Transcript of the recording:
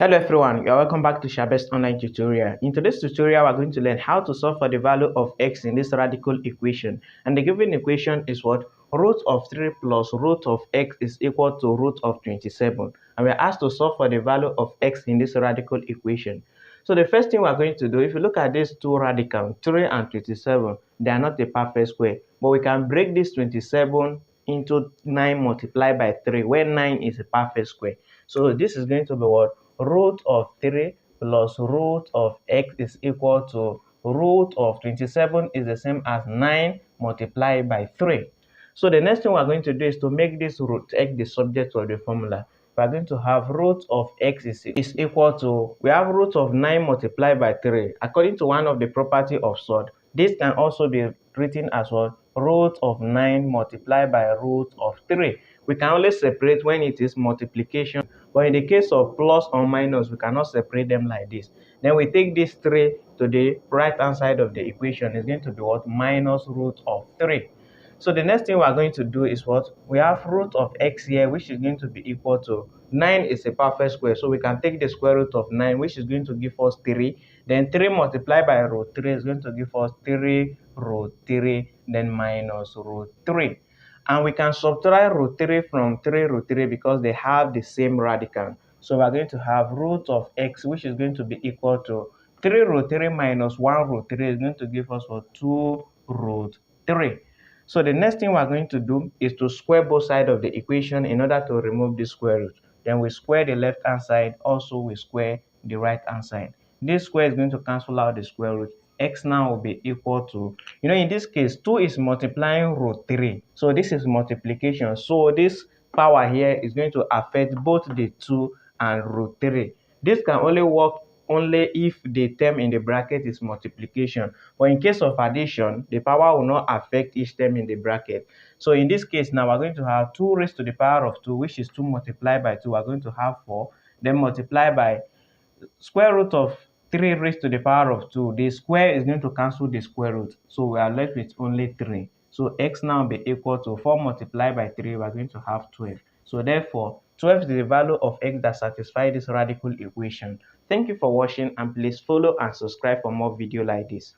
Hello everyone, you are welcome back to Shabest online tutorial. In today's tutorial, we're going to learn how to solve for the value of x in this radical equation. And the given equation is what? Root of 3 plus root of x is equal to root of 27. And we're asked to solve for the value of x in this radical equation. So the first thing we're going to do, if you look at these two radicals, 3 and 27, they are not a perfect square. But we can break this 27 into 9 multiplied by 3, where 9 is a perfect square. So this is going to be what? Root of 3 plus root of x is equal to root of 27 is the same as 9 multiplied by 3. So the next thing we're going to do is to make this root x the subject of the formula. We're going to have root of x is equal to, we have root of 9 multiplied by 3. According to one of the property of sort, this can also be written as what? Root of 9 multiplied by root of 3. We can only separate when it is multiplication, but in the case of plus or minus, we cannot separate them like this. Then we take this 3 to the right hand side of the equation. It's going to be what? Minus root of 3. So the next thing we are going to do is what? We have root of x here, which is going to be equal to 9 is a perfect square. So we can take the square root of 9, which is going to give us 3. Then 3 multiplied by root 3 is going to give us 3 root 3, then minus root 3. And we can subtract root 3 from 3 root 3 because they have the same radical. So we are going to have root of x, which is going to be equal to 3 root 3 minus 1 root 3 is going to give us 2 root 3. So the next thing we're going to do is to square both sides of the equation in order to remove the square root. Then we square the left hand side, also we square the right hand side. This square is going to cancel out the square root. X now will be equal to, in this case, 2 is multiplying root 3. So this is multiplication. So this power here is going to affect both the 2 and root 3. This can only work only if the term in the bracket is multiplication. But in case of addition, the power will not affect each term in the bracket. So in this case, now we're going to have 2 raised to the power of 2, which is 2 multiplied by 2. We're going to have 4. Then multiply by square root of 3 raised to the power of 2. The square is going to cancel the square root. So we are left with only 3. So x now be equal to 4 multiplied by 3. We are going to have 12. So therefore, 12 is the value of x that satisfies this radical equation. Thank you for watching, and please follow and subscribe for more videos like this.